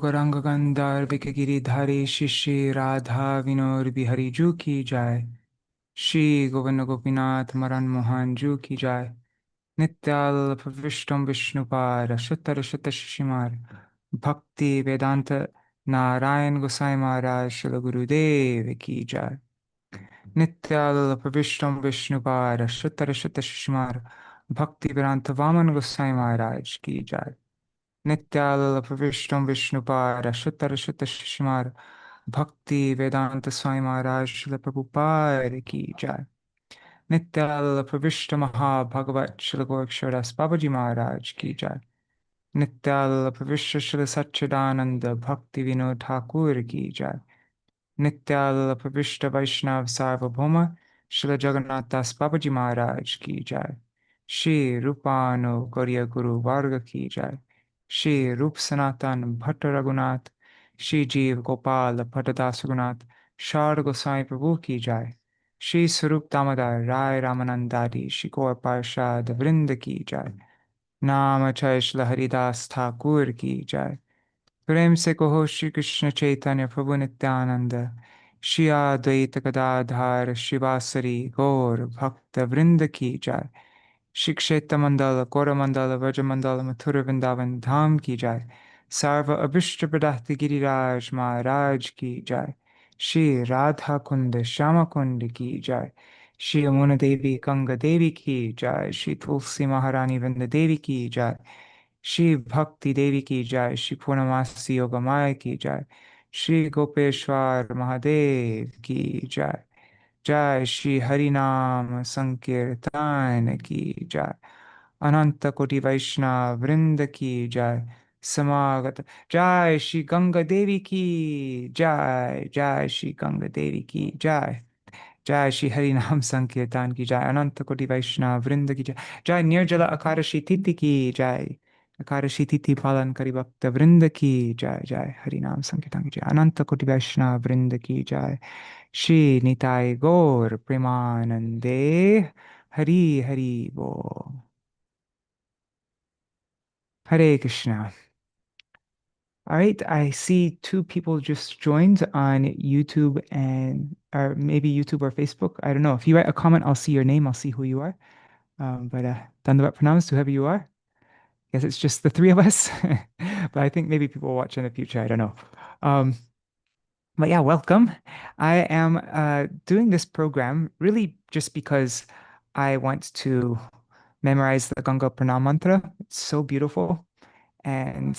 गौरांग गंधार गिरिधारी शिशि राधा विनोर बिहारी जू की जाय। श्री गोविंद गोपीनाथ मरन मोहन जू की जाय। नित्याल विष्णु विष्णुपार शुतर शुत शिशिमार भक्ति वेदांत नारायण गोसाई महाराज श्री गुरुदेव की जाय। नित्याल विष्णु विष्णुपार शुतर शुत शिशिमार भक्ति वेदांत वामन गोसाई महाराज की जाय। नित्याल विष्णु विष्णुपार शुतर शुत शिशिमार भक्ति वेदांत स्वामी महाराज श्री प्रभुपाद की जाय। नित्याल विष्णु महाभगवत श्री गोरक्षदास बाबा जी महाराज की जाय। नित्याल विश्व श्री सच्चिदानंद भक्ति विनोद ठाकुर की जाय। नित्याल विष्णु वैष्णव सार्वभौम श्री जगन्नाथ दास बाबा जी महाराज की जाय। श्री रूपानु गौरिय गुरु वर्ग की जाय। श्री रूप सनातन भट्ट रघुनाथ श्री जीव गोपाल भट्टदास रघुनाथ शार गोसाई प्रभु की जाय। श्री स्वरूप दामोदर राय रामानंदादि श्री गौर पार्षद वृंद की जाय। नाम जय श्री हरिदास ठाकुर की जाय। प्रेम से कहो श्री कृष्ण चैतन्य प्रभु नित्यानंद श्री अद्वैत गदाधर शिवासरी गौर भक्त वृंद की जाय। श्री क्षेत्र मंडल गौरमंडल व्रजमंडल मथुर वृंदावन धाम की जाय। सर्व अभिष्ट प्रदाति गिरिराज महाराज की जाय। श्री राधा कुंड श्यामा कुंड की जाय। श्री यमुना देवी गंगा देवी की जाय। श्री तुलसी महारानी वृंद देवी की जाय। श्री भक्ति देवी की जाय। श्री पूर्णमासी योगमाया की जाय। श्री गोपेश्वर महादेव की जाय। जय श्री हरि नाम संकीर्तन की जाय। अनंत कोटि वैष्णव वृंद की जाय। समागत जय श्री गंगा देवी की जय। जय श्री गंगा देवी की जय। जय श्री हरि नाम संकीर्तन की जय। अनंत कोटि वैष्णव वृंद की जय। जय निर्जला एकादशी तिथि की जय। एकादशी तिथि पालन करी भक्त वृंद की जय। जय हरि नाम संकीर्तन की जय। अनंत कोटि वैष्णव वृंद की जय। श्री निताय गौर प्रेमानंदे हरि हरि बोल। Hare Krishna. All right, I see two people just joined on YouTube or maybe YouTube or Facebook. I don't know. If you write a comment, I'll see your name. I'll see who you are. But Dandavat pranams to whoever you are. Guess it's just the three of us. But I think maybe people will watch in the future. I don't know. But yeah, welcome. I am doing this program really just because I want to memorize the Gaṅgā Praṇāma-mantra. It's so beautiful. And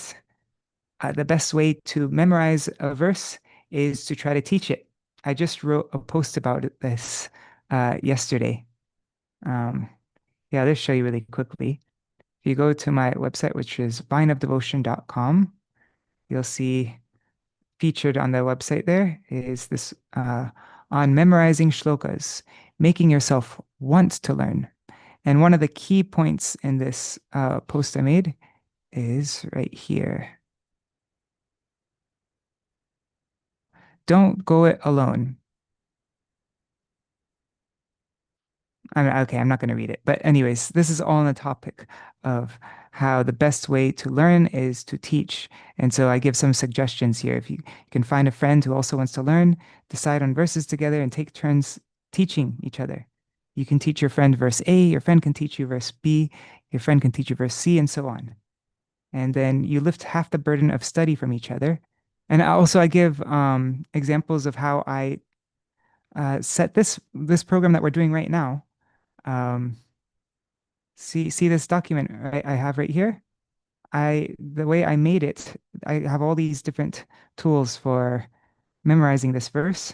the best way to memorize a verse is to try to teach it. I just wrote a post about this yesterday. Yeah, I'll just show you really quickly. If you go to my website, which is vineofdevotion.com, you'll see featured on the website there is this on memorizing shlokas, making yourself want to learn. And one of the key points in this post I made is right here. Don't go it alone. Okay, I'm not going to read it. But anyways, this is all on the topic of how the best way to learn is to teach. And so I give some suggestions here. If you can find a friend who also wants to learn, decide on verses together and take turns teaching each other. You can teach your friend verse A, your friend can teach you verse B, your friend can teach you verse C, and so on. And then you lift half the burden of study from each other. And also I give examples of how I set this program that we're doing right now. See this document I have right here? The way I made it, I have all these different tools for memorizing this verse.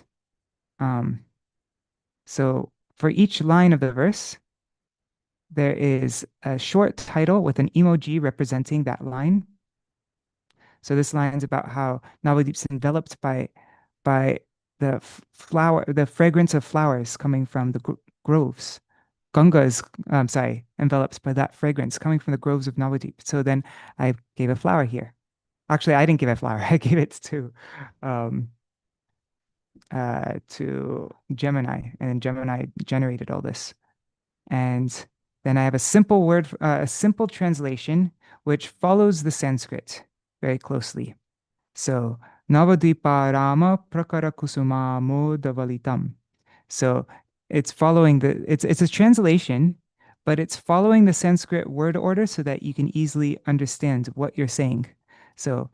So for each line of the verse, there is a short title with an emoji representing that line. So this line is about how Navadvīpa is enveloped by the fragrance of flowers coming from the groves. Gaṅgā is, enveloped by that fragrance coming from the groves of Navadvīpa. So then I gave a flower here. Actually, I didn't give a flower. I gave it to Gemini, and Gemini generated all this. And then I have a simple translation which follows the Sanskrit very closely. So navadvīpārāma-prakara-kusumāmoda-valitāṁ. So it's following it's a translation, but it's following the Sanskrit word order so that you can easily understand what you're saying. So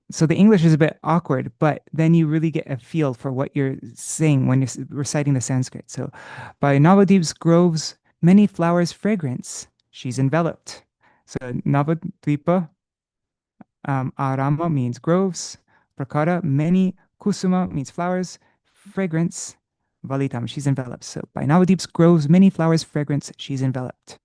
the English is a bit awkward, but then you really get a feel for what you're saying when you're reciting the Sanskrit. So by Navadvip's groves, many flowers fragrance, she's enveloped. So Navadvipa, Arama means groves, Prakara, many, Kusuma means flowers, fragrance, Valitam, she's enveloped. So by Navadvip's groves, many flowers fragrance, she's enveloped.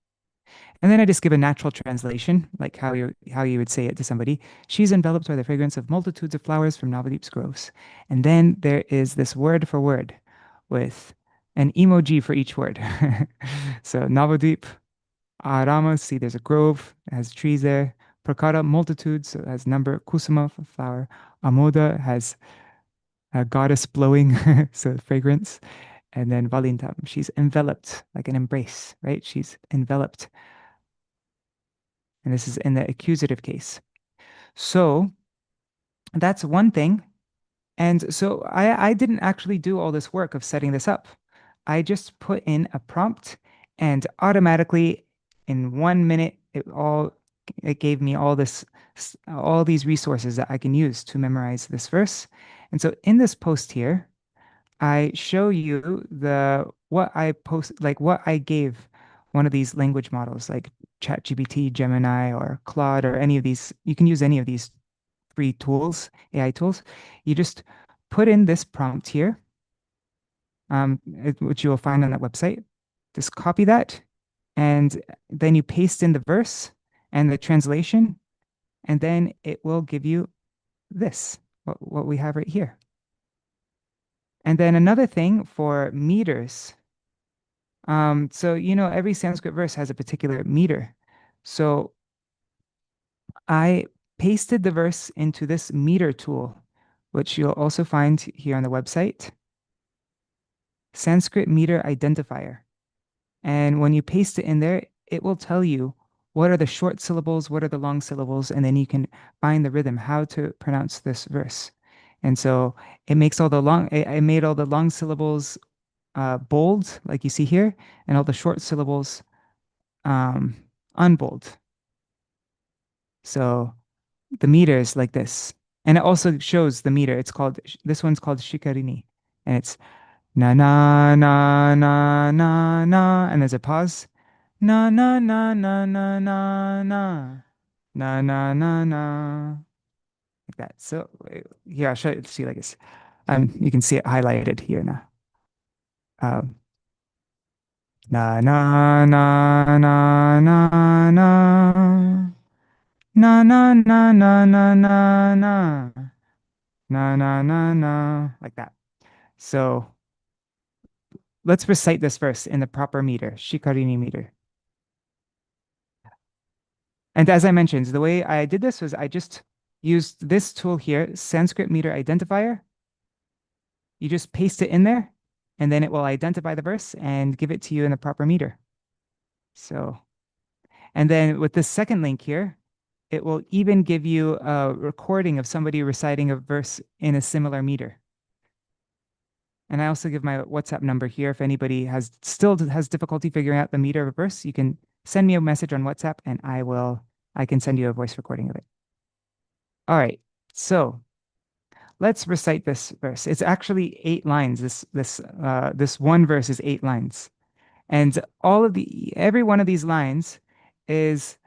And then I just give a natural translation, like how you would say it to somebody. She's enveloped by the fragrance of multitudes of flowers from Navadvip's groves. And then there is this word for word with an emoji for each word. So Navadvip, Arama, see there's a grove, it has trees there. Prakara, multitudes, so it has number. Kusuma, for flower. Amoda has a goddess blowing, so fragrance. And then Valintam, she's enveloped, like an embrace, right? She's enveloped. And this is in the accusative case. So that's one thing. And so I didn't actually do all this work of setting this up. I just put in a prompt and automatically in 1 minute, it gave me all these resources that I can use to memorize this verse. And so in this post here, I show you what I gave one of these language models like ChatGPT, Gemini, or Claude, or any of these. You can use any of these free tools, AI tools. You just put in this prompt here, which you will find on that website. Just copy that, and then you paste in the verse and the translation, and then it will give you this, what we have right here. And then another thing for meters. So every Sanskrit verse has a particular meter. So I pasted the verse into this meter tool, which you'll also find here on the website. Sanskrit meter identifier. And when you paste it in there, it will tell you what are the short syllables, what are the long syllables, and then you can find the rhythm, how to pronounce this verse. And so it makes it made all the long syllables bold, like you see here, and all the short syllables unbold. So the meter is like this. And it also shows the meter. This one's called Shikarini. And it's na na na na na na. And there's a pause. Na na na na na na na. Na na na na. Like that. So here, I'll show you, see like this. You can see it highlighted here now. Um, na na na na na na. Na na na na na na na. Na na na na. Like that. So let's recite this verse in the proper meter, Shikarini meter. And as I mentioned, the way I did this was I just used this tool here, Sanskrit meter identifier. You just paste it in there, and then it will identify the verse and give it to you in the proper meter. So, and then with this second link here, it will even give you a recording of somebody reciting a verse in a similar meter. And I also give my WhatsApp number here. If anybody still has difficulty figuring out the meter of a verse, you can send me a message on WhatsApp and I can send you a voice recording of it. All right, so let's recite this verse. It's actually 8 lines. This one verse is 8 lines. And every one of these lines is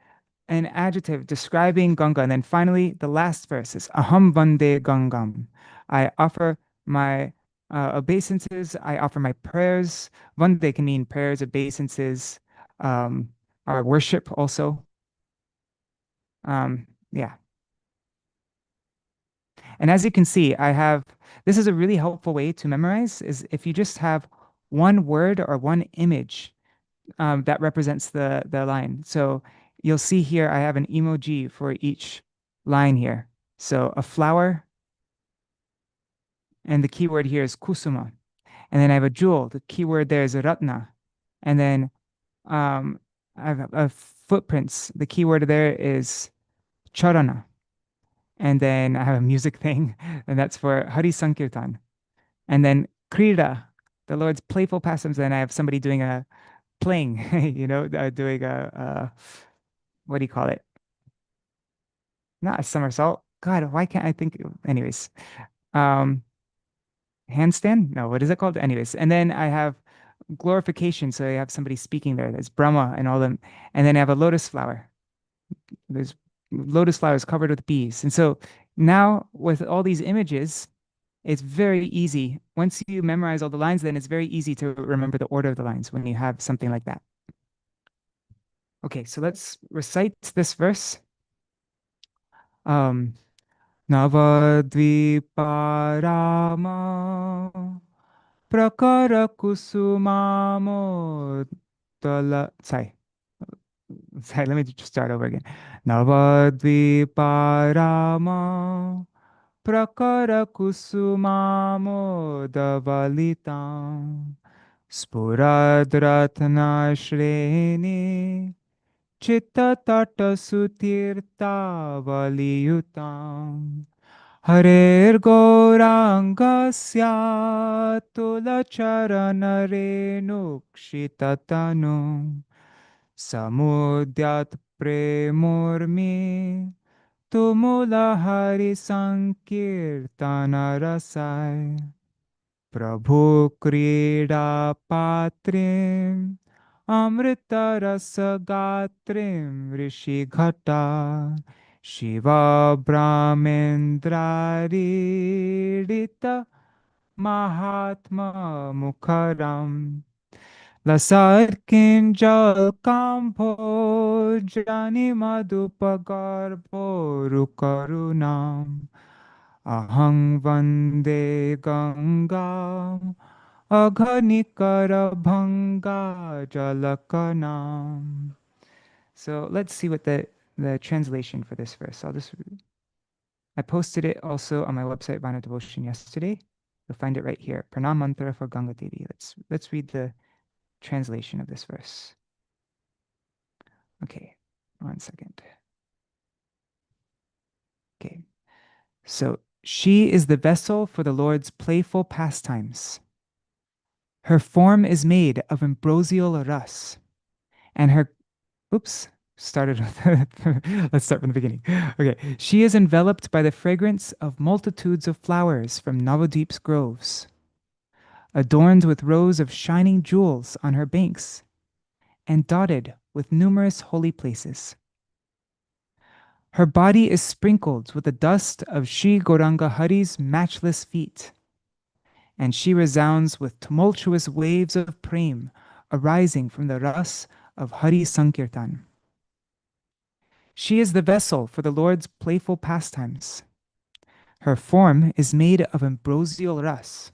an adjective describing Ganga. And then finally, the last verse is ahaṁ vande gaṅgām. I offer my obeisances. I offer my prayers. Vande can mean prayers, obeisances, our worship also. Yeah. And as you can see, this is a really helpful way to memorize, is if you just have one word or one image that represents the line. So you'll see here, I have an emoji for each line here. So a flower, and the keyword here is kusuma. And then I have a jewel. The keyword there is ratna. And then I have footprints. The keyword there is charana. And then I have a music thing, and that's for hari-saṅkīrtana. And then krīḍā, the Lord's playful pastimes. Then I have somebody doing a playing, doing what do you call it? Not a somersault. God, why can't I think? Anyways, um, handstand? No, what is it called? Anyways, and then I have glorification. So I have somebody speaking there. There's Brahmā and all them. And then I have a lotus flower. There's lotus flowers covered with bees. And so now with all these images, it's very easy. Once you memorize all the lines, then it's very easy to remember the order of the lines when you have something like that. Okay, so let's recite this verse. Navadvīpārāma-prakara-kusumāmoda. Sorry, let me just start over again. Navadvīpārāma prakara-kusumāmoda-valitāṁ spuradratna-shreni chitta-tata-sutirta-valiyutam harer-gaurāṅgasyātula-caraṇa-reṇūkṣita-tanuṁ samudyat premurmi tumula hari-saṅkīrtana rasai prabhu-krīḍā-pātrīm amṛta-rasa-gātrīm ṛṣi-ghaṭā śiva-brahmendrādīita-māhātmya-mukharām lasarkinjalkampo-jani-madhupagarbo-rukarunam ahaṁ vande gaṅgām agha-nikara-bhaṅgā-jala-kaṇām. So let's see what the translation for this verse. I posted it also on my website, Vana Devotion, yesterday. You'll find it right here. Praṇāma-mantra for Gaṅgā-devī. Let's read the translation of this verse. Okay, 1 second. Okay, so she is the vessel for the Lord's playful pastimes. Her form is made of ambrosial rus, and her, let's start from the beginning. Okay, she is enveloped by the fragrance of multitudes of flowers from Navadvīpa's groves, adorned with rows of shining jewels on her banks, and dotted with numerous holy places. Her body is sprinkled with the dust of Śrī Gaurāṅga Hari's matchless feet, and she resounds with tumultuous waves of prema arising from the ras of hari-saṅkīrtana. She is the vessel for the Lord's playful pastimes. Her form is made of ambrosial rus,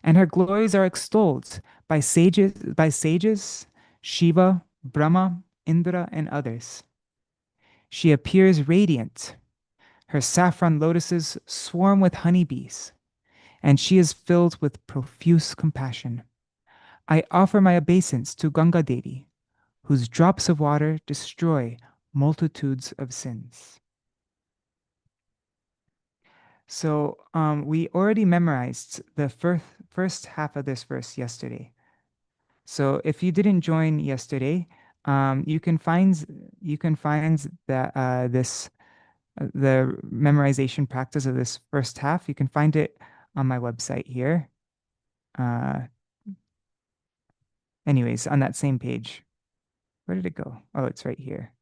and her glories are extolled by sages, Shiva, Brahmā, Indra, and others. She appears radiant. Her saffron lotuses swarm with honeybees, and she is filled with profuse compassion. I offer my obeisance to Gaṅgā-devī, whose drops of water destroy multitudes of sins. So we already memorized the first half of this verse yesterday. So if you didn't join yesterday, you can find that the memorization practice of this first half. You can find it on my website here. Anyways, on that same page. Where did it go? Oh, it's right here.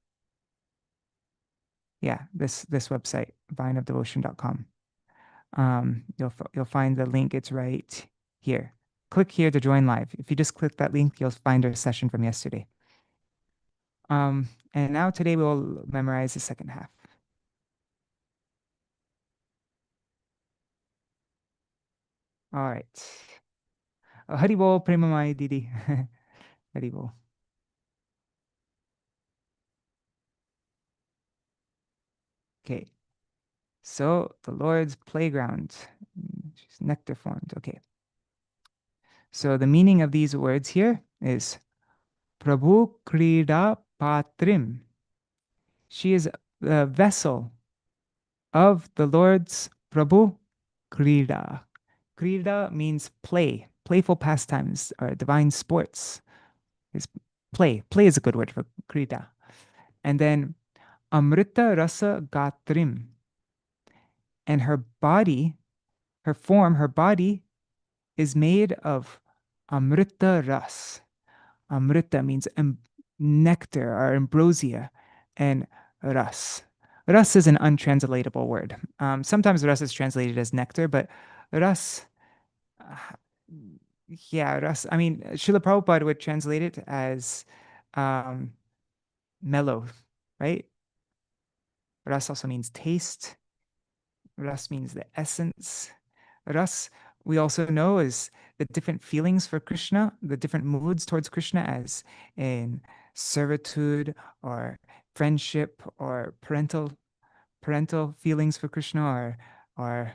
Yeah, this website, vineofdevotion.com. You'll find the link. It's right here. Click here to join live. If you just click that link, you'll find our session from yesterday. And now today we'll memorize the second half. All right. Hari bol, prema mai didi. Hari bol. Okay. So the Lord's playground. She's nectar formed. Okay. So the meaning of these words here is prabhu-krīḍā-pātrīm. She is the vessel of the Lord's prabhu-krīḍā. Krīḍā means play, playful pastimes or divine sports. Is play. Play is a good word for krīḍā. And then amṛta-rasa-gātrīm. And her body, her form, her body is made of amṛta-ras. Amrita means nectar or ambrosia, and ras. Ras is an untranslatable word. Sometimes ras is translated as nectar, but ras, uh, yeah, ras. I mean, Srila Prabhupada would translate it as um, mellow, right? Ras also means taste. Ras means the essence. Ras, we also know, is the different feelings for Krishna, the different moods towards Krishna, as in servitude or friendship or parental feelings for Krishna, or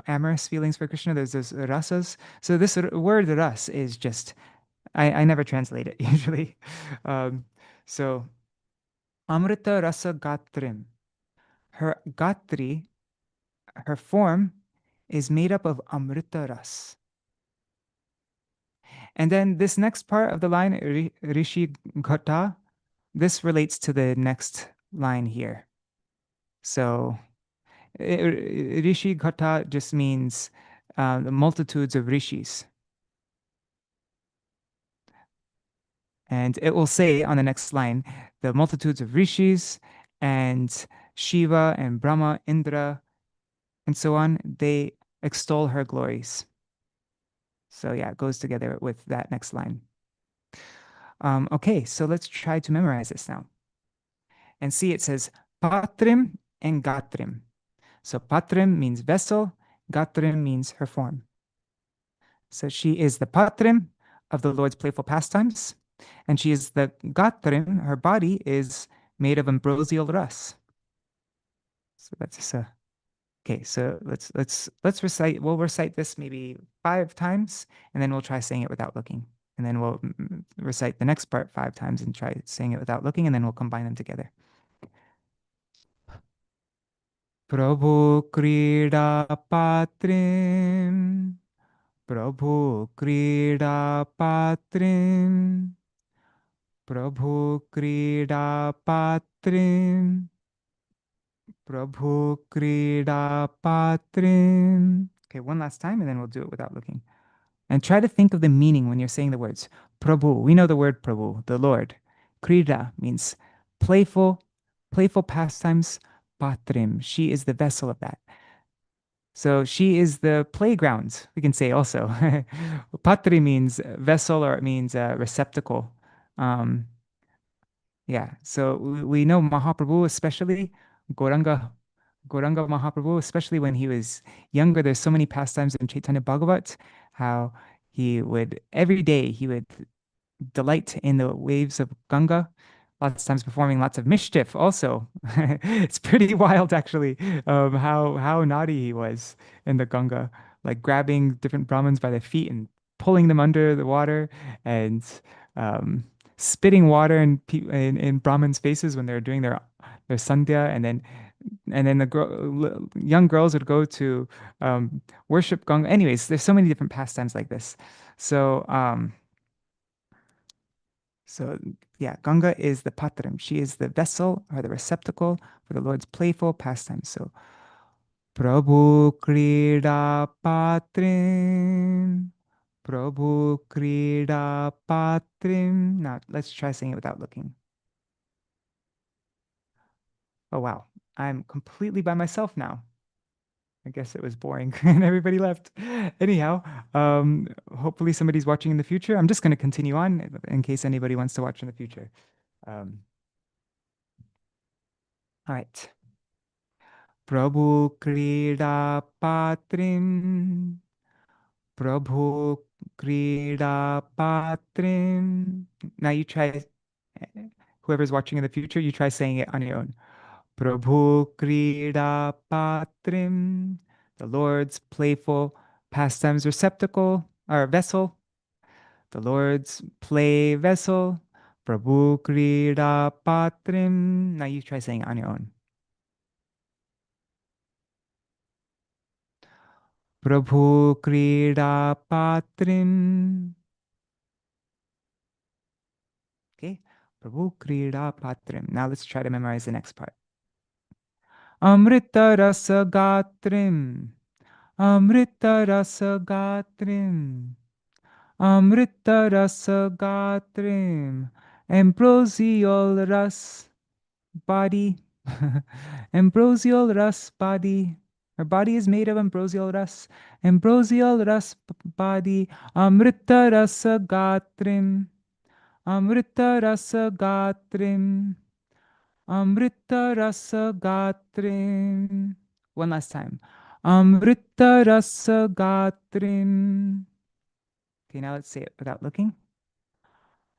amorous feelings for Krishna. There's those rasas. So this word ras is just, I never translate it usually. So amṛta-rasa-gātrīm. Her gatri, her form, is made up of amrita ras. And then this next part of the line, ṛṣi-ghaṭā, this relates to the next line here. So ṛṣi-ghaṭā just means the multitudes of rishis. And it will say on the next line, the multitudes of rishis and Shiva and Brahma, Indra, and so on, they extol her glories. So yeah, it goes together with that next line. Okay, so let's try to memorize this now. And see, it says patrim and gatrim. So patrim means vessel, gatrim means her form. So she is the patrim of the Lord's playful pastimes, and she is the gatrim, her body is made of ambrosial ras. So that's just a okay, so let's recite. We'll recite this maybe 5 times, and then we'll try saying it without looking. And then we'll recite the next part 5 times and try saying it without looking, and then we'll combine them together. Prabhu-krīḍā-pātrīm, Prabhu-krīḍā-pātrīm, Prabhu-krīḍā-pātrīm, Prabhu-krīḍā-pātrīm. Okay, one last time, and then we'll do it without looking. And try to think of the meaning when you're saying the words. Prabhu, we know the word Prabhu, the Lord. Krīḍā means playful pastimes. Patrim, she is the vessel of that. So she is the playground, we can say also. Patri means vessel, or it means receptacle. Yeah, so we know Mahaprabhu, especially Gaurāṅga Mahaprabhu, especially when he was younger. There's so many pastimes in Chaitanya Bhagavat, how he would, every day, he would delight in the waves of Ganga, lots of times performing lots of mischief also. It's pretty wild, actually, how naughty he was in the Ganga, like grabbing different Brahmins by the feet and pulling them under the water, and spitting water in Brahmins' faces when they're doing their sandhya, and then the young girls would go to worship Ganga. Anyways, there's so many different pastimes like this. So yeah, Ganga is the patram. She is the vessel or the receptacle for the Lord's playful pastimes. So prabhu-krīḍā-pātrīm, prabhu-krīḍā-pātrīm. Now let's try saying it without looking. Oh wow, I'm completely by myself now. I guess it was boring and everybody left. Anyhow, hopefully somebody's watching in the future. I'm just going to continue on in case anybody wants to watch in the future. All right. Prabhu-krīḍā-pātrīm, Prabhu-krīḍā-pātrīm. Now you try, whoever's watching in the future, you try saying it on your own. Prabhu-krīḍā-pātrīm, the Lord's playful pastimes receptacle or vessel, the Lord's play vessel, Prabhu-krīḍā-pātrīm. Now you try saying it on your own. prabhu-krīḍā-pātrīm. Okay, prabhu-krīḍā-pātrīm. Now let's try to memorize the next part. Amṛta-rasa-gātrīm. Amṛta-rasa-gātrīm. Amṛta-rasa-gātrīm. Ambrosial ras body. Ambrosial ras body. Her body is made of ambrosial ras. Ambrosial ras body. Amṛta-rasa-gātrīm. Amṛta-rasa-gātrīm. Amṛta-rasa-gātrīm. One last time. Amṛta-rasa-gātrīm. Okay, now let's say it without looking.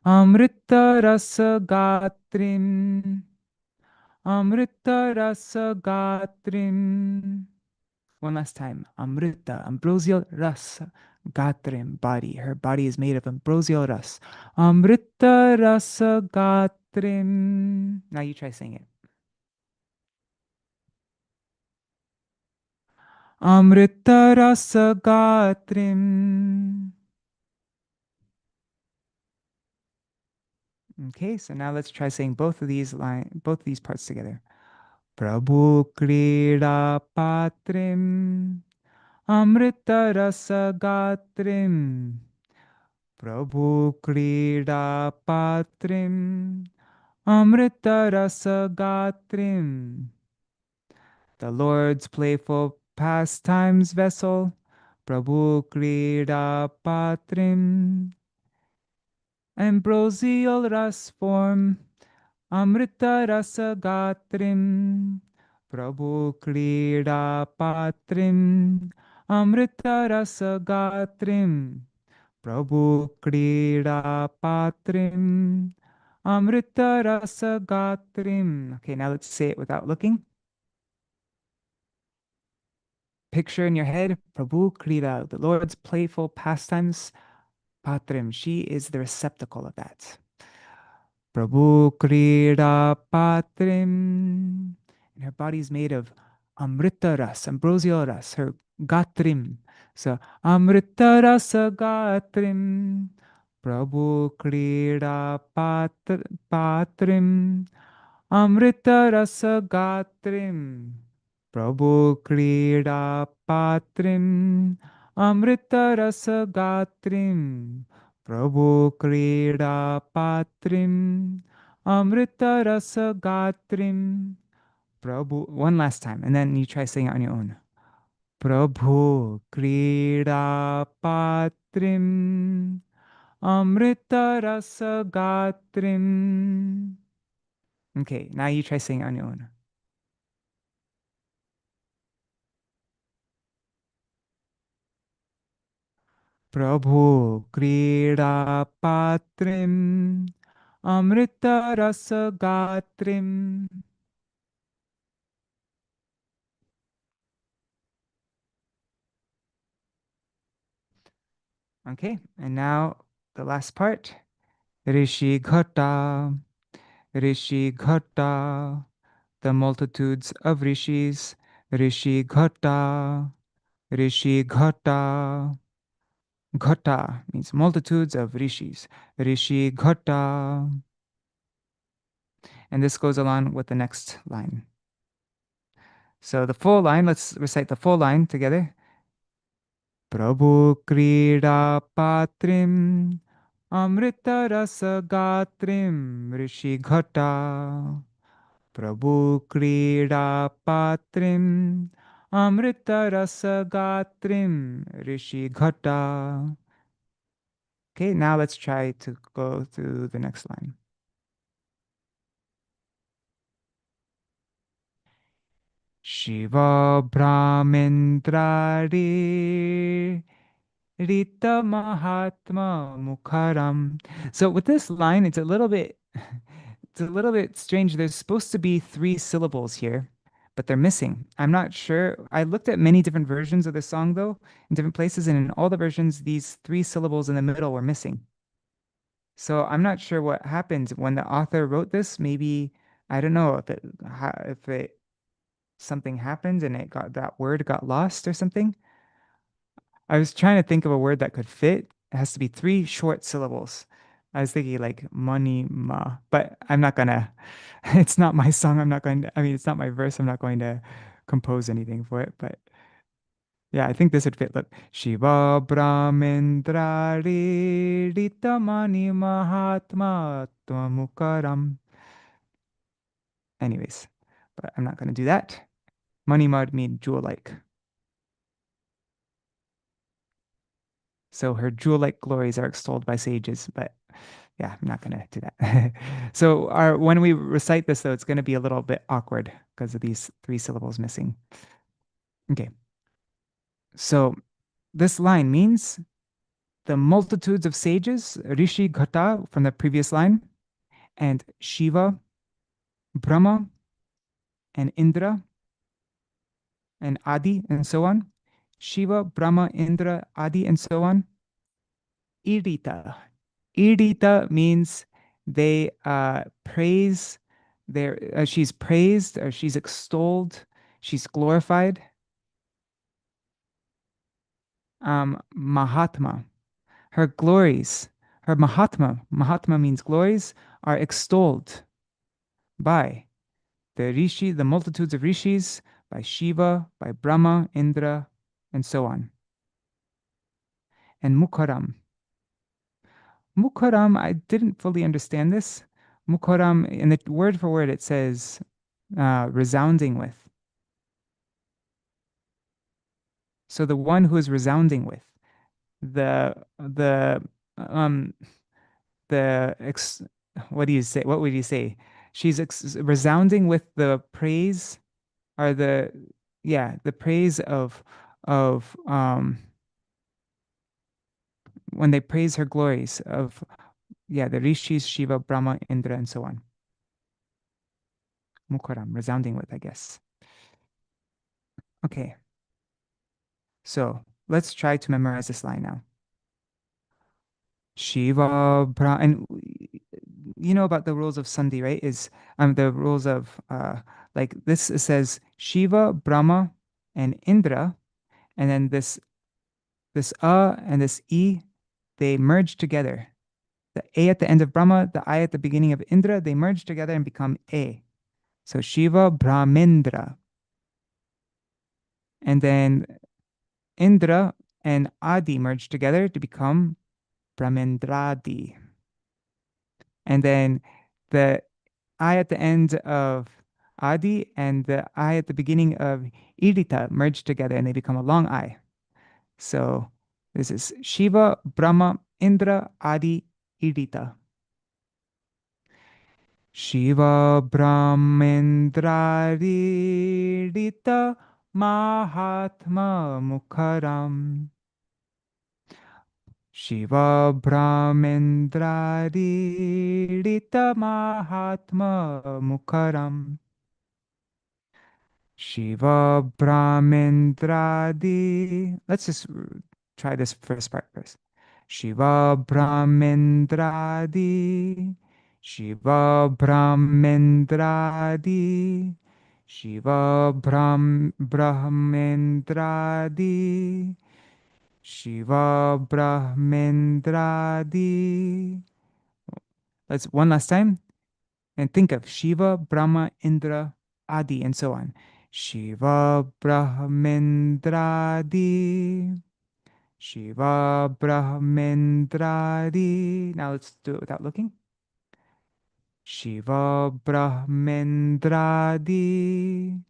Amṛta-rasa-gātrīm. Amṛta-rasa-gātrīm. One last time. Amrita, ambrosial rasa, gatrim, body. Her body is made of ambrosial ras. Amṛta-rasa-gātrīm. Now you try saying it. Amṛta-rasa-gātrīm. Okay, so now let's try saying both of these parts together. Prabhu-krīḍā-pātrīm. Amṛta-rasa-gātrīm. Prabhu-krīḍā-pātrīm. Amṛta-rasa-gātrīm. The Lord's playful pastimes vessel. Prabhu-krīḍā-pātrīm. Ambrosial ras form. Amṛta-rasa-gātrīm. Prabhu-krīḍā-pātrīm. Amṛta-rasa-gātrīm. Prabhu-krīḍā-pātrīm. Amṛta-rasa-gātrīm. Okay, now let's say it without looking. Picture in your head, Prabhu-krīḍā, the Lord's playful pastimes, Patrim. She is the receptacle of that. Prabhu-krīḍā-pātrīm. And her body is made of amṛta-ras, ambrosial ras, her gatrim. So, amṛta-rasa-gātrīm. Prabhu-krīḍā-pātrīm. Amṛta-rasa-gātrīm. Prabhu-krīḍā-pātrīm. Amṛta-rasa-gātrīm. Prabhu-krīḍā-pātrīm. Amṛta-rasa-gātrīm. Prabhu. One last time, and then you try saying it on your own. Prabhu-krīḍā-pātrīm. Amṛta-rasa-gātrīm. Okay, now you try saying it on your own. Prabhu-krīḍā-pātrīm. Amṛta-rasa-gātrīm. Okay, and now the last part. ṛṣi-ghaṭā, ṛṣi-ghaṭā, the multitudes of rishis. ṛṣi-ghaṭā, ṛṣi-ghaṭā. Ghata means multitudes of rishis. ṛṣi-ghaṭā. And this goes along with the next line. So the full line, let's recite the full line together. Prabhu-krīḍā-pātrīm. Amṛta-rasa-gātrīm. ṛṣi-ghaṭā. Prabhu-krīḍā-pātrīm. Amṛta-rasa-gātrīm. ṛṣi-ghaṭā. Okay, now let's try to go through the next line. Śiva-brahmendrādīita-māhātmya-mukharām. So with this line, it's a little bit strange. There's supposed to be 3 syllables here, but they're missing. I'm not sure. I looked at many different versions of the song though, in different places, and in all the versions, these 3 syllables in the middle were missing. So I'm not sure what happened when the author wrote this. Maybe, I don't know if something happened and that word got lost or something. I was trying to think of a word that could fit. It has to be three short syllables. I was thinking like money ma, but I'm not gonna. It's not my song. I'm not going to. I mean, it's not my verse. I'm not going to compose anything for it. But yeah, I think this would fit. Look, Shiva-brahmendrādīita-māhātmya-mukharām. Anyways, but I'm not going to do that. Money mud mean jewel-like. So her jewel-like glories are extolled by sages, but yeah, I'm not gonna do that. So when we recite this though, it's gonna be a little bit awkward because of these three syllables missing. Okay. So this line means the multitudes of sages, ṛṣi-ghaṭā from the previous line, and Shiva, Brahma, and Indra, and Adi, and so on. Shiva, Brahma, Indra, Adi, and so on. Irita. Irita means they praise their she's praised or she's extolled, she's glorified. Mahatma, her glories, her Mahatma means glories, are extolled by the Rishi, the multitudes of Rishis, by Shiva, by Brahma, Indra, and so on. And Mukharām. Mukharām, I didn't fully understand this. Mukharām, in the word for word, it says resounding with. So the one who is resounding with the what do you say? What would you say? She's resounding with the praise or the praise of when they praise her glories of the Rishis, Shiva, Brahma, Indra, and so on. Mukharām, resounding with, I guess. Okay. So let's try to memorize this line now. Shiva, Brahma, and you know about the rules of Sandhi, right? Is the rules of like this it says Shiva, Brahma, and Indra, and then this and this e, they merge together. The a at the end of Brahma, the I at the beginning of Indra, they merge together and become a. So Śiva-brahmendra. And then Indra and Adi merge together to become Brahmendradi. And then the I at the end of Adi and the I at the beginning of Idita merge together and they become a long I. So this is Shiva, Brahma, Indra, Adi, Idita. Śiva-brahmendrādīita-māhātmya-mukharām. Śiva-brahmendrādīita-māhātmya-mukharām. Śiva-brahmendrādī. Let's just try this first part first. Śiva-brahmendrādī. Śiva-brahmendrādī. Śiva-brahmendrādī. Śiva-brahmendrādī. Let's one last time. And think of Shiva, Brahma, Indra, Adi, and so on. Śiva-brahmendrādī. Śiva-brahmendrādī. Now let's do it without looking. Śiva-brahmendrādī.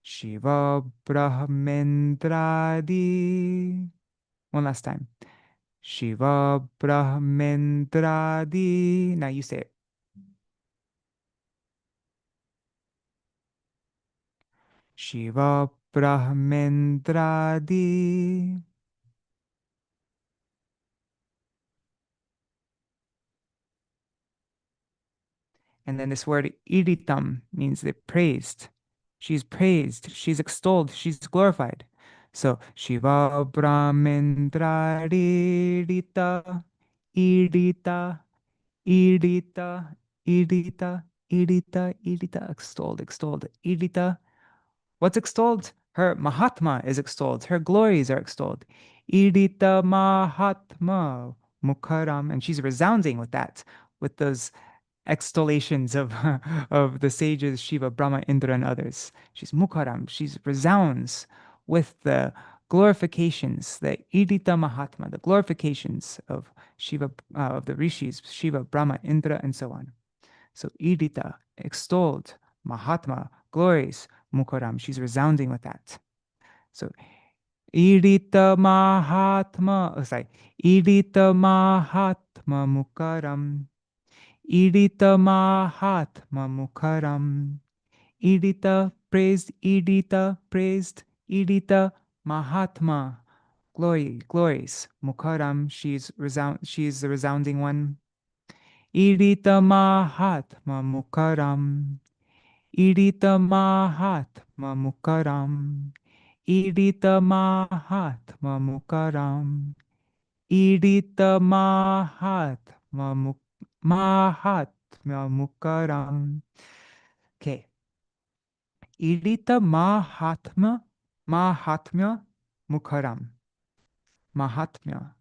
Śiva-brahmendrādī. One last time. Śiva-brahmendrādī. Now you say it. Śiva-brahmendrādī. And then this word iritam means that praised. She's praised, she's extolled, she's glorified. So Śiva-brahmendrādīita, irita, irita, irita, irita, irita, extolled, extolled, irita. What's extolled? Her Mahatma is extolled. Her glories are extolled. Mahatma-mukharām. And she's resounding with that, with those extollations of, of the sages Shiva, Brahma, Indra, and others. She's Mukharām. She's resounds with the glorifications, the Idita Mahatma, the glorifications of Shiva, of the rishis, Shiva, Brahma, Indra, and so on. So Idita, extolled, Mahatma, glories, Mukharām. She's resounding with that. So Idita Mahatma, Idita Mahatma Mukharām. Idita Mahatma Mukharām. Idita praised, Idita Mahatma, glories, Mukharām. She's the resounding one. Idita Mahatma Mukharām. Idita Mahatma Mukharām. Idita Mahatma Mukharām. Idita Mahatma Mukharām. Okay. Idita Mahatmya Mukharām. Mahatmya.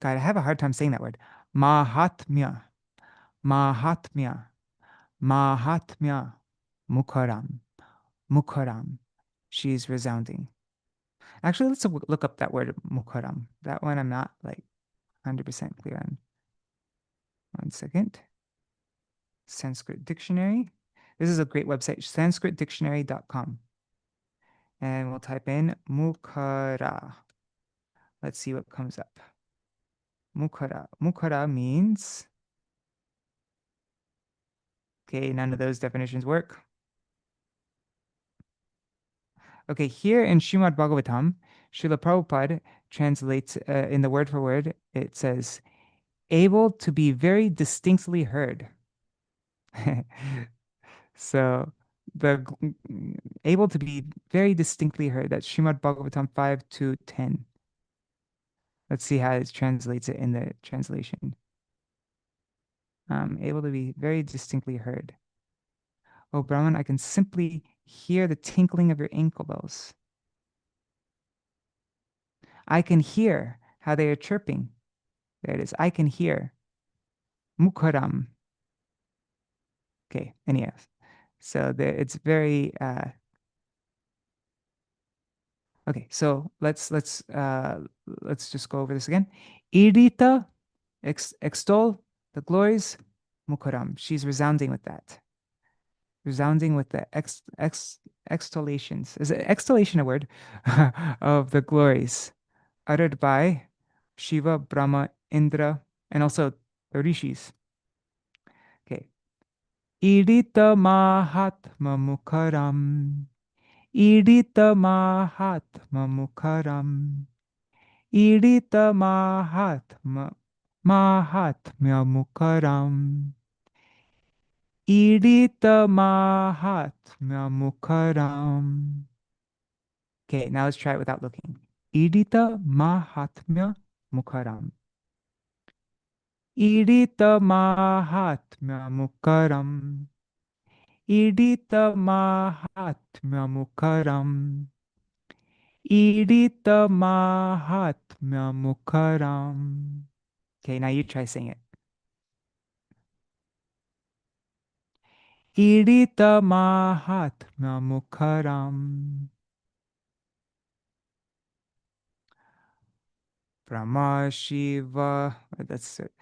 God, I have a hard time saying that word. Mahatmya Mukharām. She's resounding. Actually, let's look up that word Mukharām. That one I'm not like 100% clear on. One second. Sanskrit dictionary. This is a great website, sanskritdictionary.com. And we'll type in Mukhara. Let's see what comes up. Mukhara. Mukhara means... Okay, none of those definitions work. Okay, here in Srimad Bhagavatam, Srila Prabhupada translates in the word for word, it says, able to be very distinctly heard. So, able to be very distinctly heard. That's Srimad Bhagavatam 5-10. Let's see how it translates it in the translation. Able to be very distinctly heard. Oh, Brahman, I can simply hear the tinkling of your ankle bells. I can hear how they are chirping. There it is. I can hear. Mukharām. Okay, anyhow. So there, it's very... Okay, so let's just go over this again. Idita, extol the glories, Mukharām. She's resounding with that. Resounding with the extollations. Is extollation a word? Of the glories uttered by Shiva, Brahma, Indra, and also the rishis. Okay. Idita Mahatma Mukharām. Idita Mahatma Mukharām. Idita Mahatmya Mukharām. Idita Mahatmya Mukharām. Okay, now let's try it without looking. Idita Mahatmya Mukharām. Idita Mahatmya Mukharām. Idita Mahatmya Mukharām. Idita Mahatmya Mukharām. Okay, now you try saying it. Idita Mahatmya Mukharām. Brahma Shiva. That's it.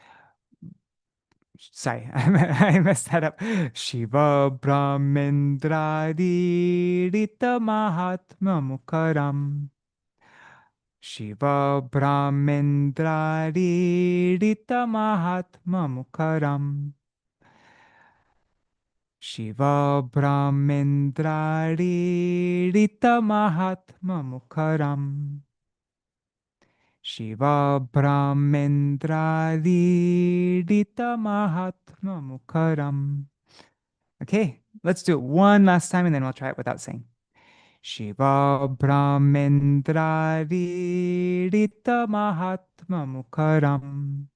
Sorry, I messed that up. Śiva-brahmendrādīita-māhātmya-mukharām. Śiva-brahmendrādīita-māhātmya-mukharām. Śiva-brahmendrādīita-māhātmya-mukharām. Śiva-brahmendrādīita-māhātmya-mukharām. Okay, let's do it one last time and then we'll try it without saying. Śiva-brahmendrādīita-māhātmya-mukharām.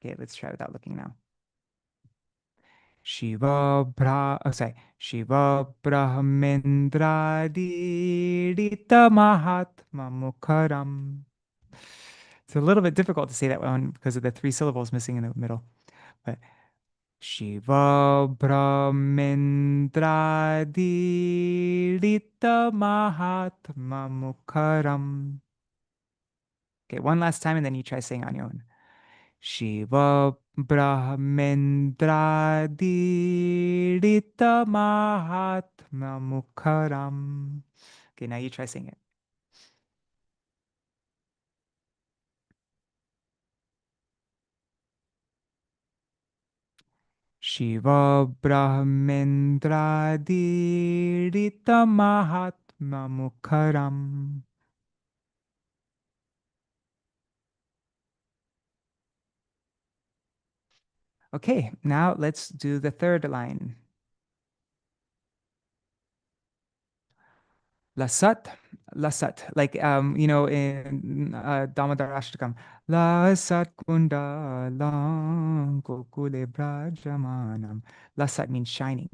Okay, let's try without looking now. Śiva-brahmendrādīita-māhātmya-mukharām. It's a little bit difficult to say that one because of the three syllables missing in the middle. But Śiva-brahmendrādīita-māhātmya-mukharām. Okay, one last time and then you try saying on your own. Śiva-brahmendrādīita-māhātmya-mukharām. Okay, now you try saying it. Śiva-brahmendrādīita-māhātmya-mukharām. Okay, now let's do the third line. Lasat, lasat, like in Damodarashtakam, lasat kundalam kokule brajamanam. Lasat means shining.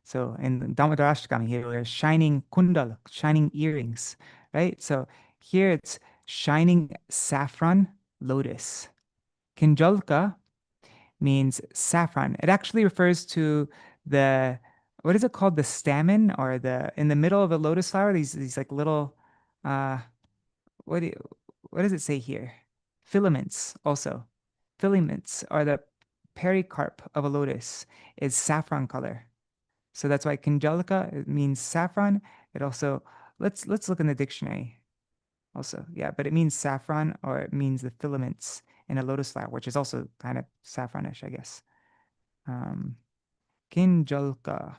So in Damodarashtakam here we're shining kundal, shining earrings, right? So here it's shining saffron lotus. Kinjalka means saffron. It actually refers to the, what is it called? The stamen, or in the middle of a lotus flower, these like little, uh, what does it say here? Filaments also. Filaments are the pericarp of a lotus is saffron color. So that's why Kinjalika, it means saffron. It also, let's look in the dictionary also. Yeah, but it means saffron, or it means the filaments in a lotus flower, which is also kind of saffronish, I guess. Kinjalka.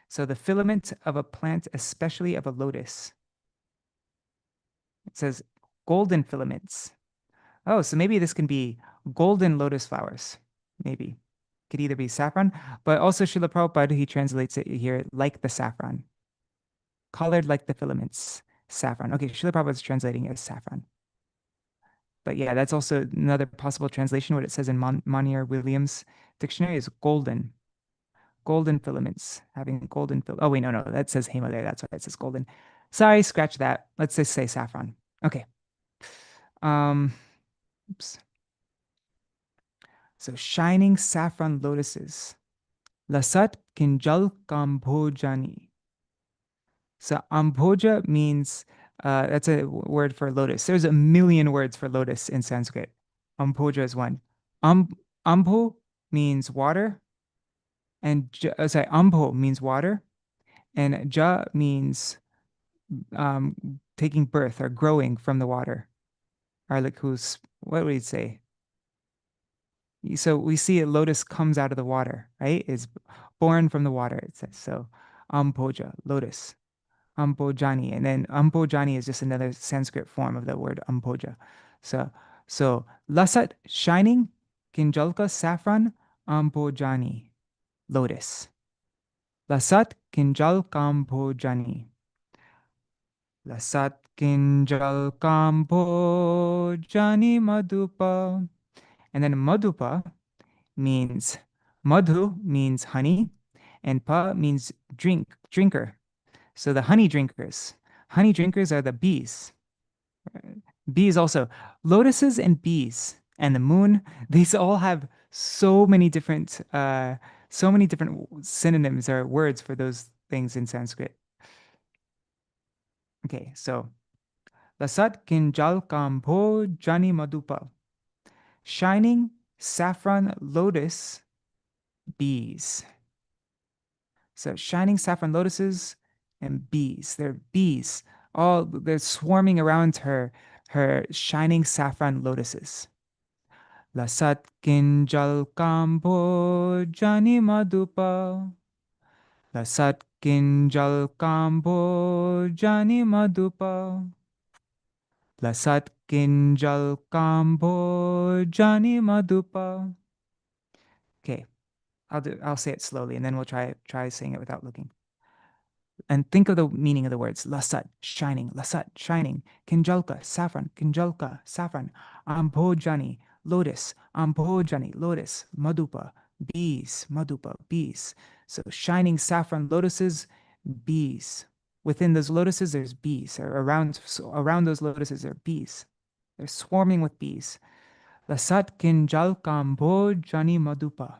So the filament of a plant, especially of a lotus. It says golden filaments. Oh, so maybe this can be golden lotus flowers. Maybe. Could either be saffron, but also Srila Prabhupada, he translates it here like the saffron. Colored like the filaments. Saffron. Okay, Srila Prabhupada's translating it as saffron. But yeah, that's also another possible translation. What it says in Monier Williams dictionary is golden. Golden filaments, having golden oh wait, no, that says hema there. That's why it says golden. Sorry, scratch that. Let's just say saffron. Okay. Oops. So shining saffron lotuses. Lasat kinjal kambhojani. So ambhoja means, that's a word for lotus. There's a million words for lotus in Sanskrit. Ambhoja is one. Ambho means water, and ambho means water, and ja means taking birth or growing from the water. Or like what would he say? So we see a lotus comes out of the water, right? Is born from the water, it says. So ambhoja, lotus. Ambojani, and then ambojani is just another Sanskrit form of the word amboja. So lasat, shining, kinjalka, saffron, ambojani, lotus. Lasat kinjal kambojani. Lasat kinjal kambojani madhupa. And then madhupa means, madhu means honey, and pa means drinker. So the honey drinkers are the bees. Bees also. Lotuses and bees and the moon, these all have so many different synonyms or words for those things in Sanskrit. Okay, so Lasat kinjal kambho jani madhupa. Shining saffron lotus bees. So shining saffron lotuses and bees. They're bees. They're swarming around her shining saffron lotuses. Lasat kinjal kambo jani madhupa. Lasat kinjal kambo jani madhupa. Lasat kinjal kambo jani madhupa. Okay, I'll say it slowly, and then we'll try saying it without looking. and think of the meaning of the words. Lasat, shining, lasat, shining. Kinjalka, saffron, kinjalka, saffron. Ambhojani, lotus, ambhojani, lotus. Madupa, bees, madupa, bees. So shining saffron lotuses, bees. Within those lotuses, there's bees. Or around those lotuses, there are bees. They're swarming with bees. Lasat kinjalka ambhojani madupa.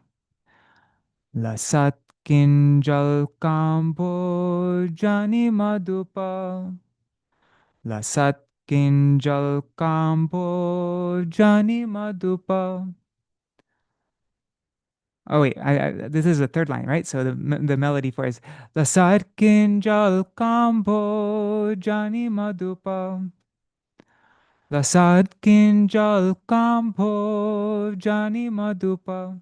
Lasat kinjal kambo jani madupa. Lasat kinjal kambo jani madupa. Oh wait, this is the third line, right? So the melody for it is Lasat kinjal kambo jani madupa. Lasat kinjal kambo jani madupa.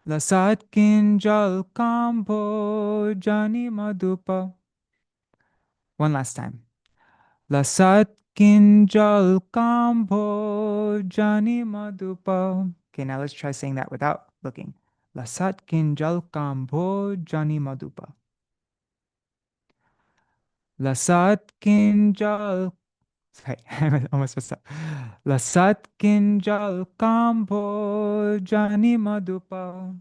Lasat kinjal kambo jani madupa. One last time. Lasat kinjal kambo jani madupa. Okay, now let's try saying that without looking. Lasat kinjal kambo jani madupa. Lasat kinjal. Sorry, I almost messed up. Lasat kinjal kambo jani madupa.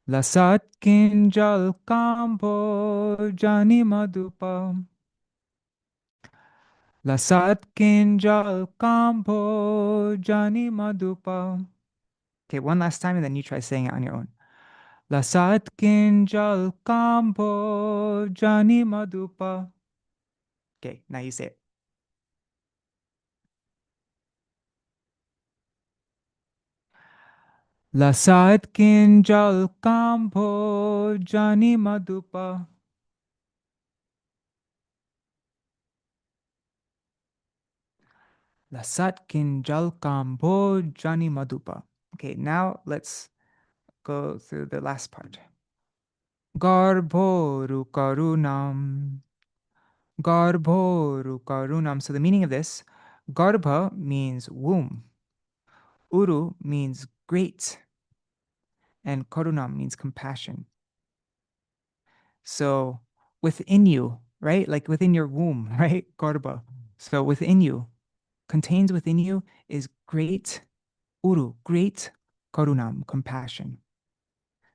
Lasat kinjal kambo jani madupa. Lasat kinjal kambo jani madupa. Okay, one last time and then you try saying it on your own. Lasat kinjal kambo jani madupa. Okay, now you say it. Lasat kinjal kambo jani madupa. Lasat kinjal kambo jani madupa. Okay, now let's go through the last part. Garbhoru karunam. Garbhoru karunam. So the meaning of this, Garbha means womb. Uru means great. And karunam means compassion. So within you, right? Like within your womb, right? Garbha. So within you, contains within you is great uru, great karunam, compassion.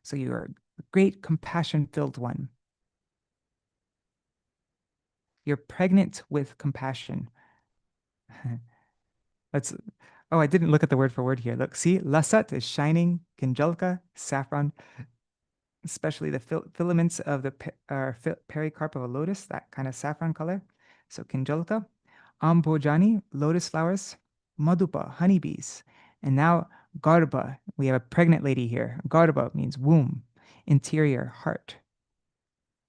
So you are a great compassion-filled one. You're pregnant with compassion. Oh, I didn't look at the word for word here. Look, see, lasat is shining, kinjalka, saffron, especially the filaments of the pericarp of a lotus, that kind of saffron color. So kinjalka, ambojani, lotus flowers, madupa, honeybees. And now garbha, we have a pregnant lady here. Garbha means womb, interior, heart.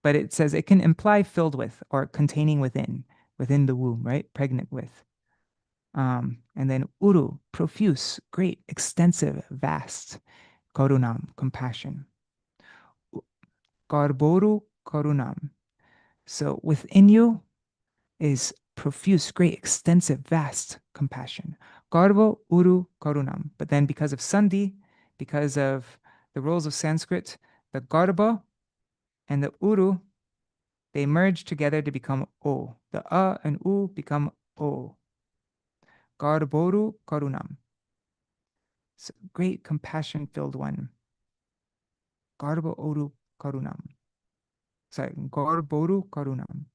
But it says it can imply filled with or containing within the womb, right? Pregnant with. And then uru, profuse, great, extensive, vast. Karunam, compassion. Garboru karunam. So within you is profuse, great, extensive, vast compassion. Garbo uru karunam. But then because of sandhi, because of the rules of Sanskrit, the garba and the uru, they merge together to become o. The a and u become o. Garboru karunam. So great compassion-filled one. Garbo oru karunam. Sorry, garboru karunam.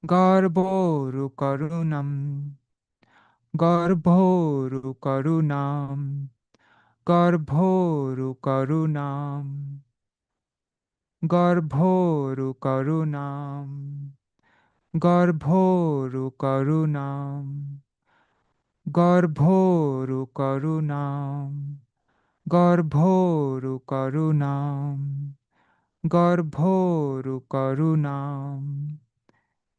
Garboru karunam. Garbhoru karunam. Garbhoru karunam. Garbhoru karunam. Garbhoru karunam. Garbhoru karunam. Garbhoru karunam. Garbhoru karunam.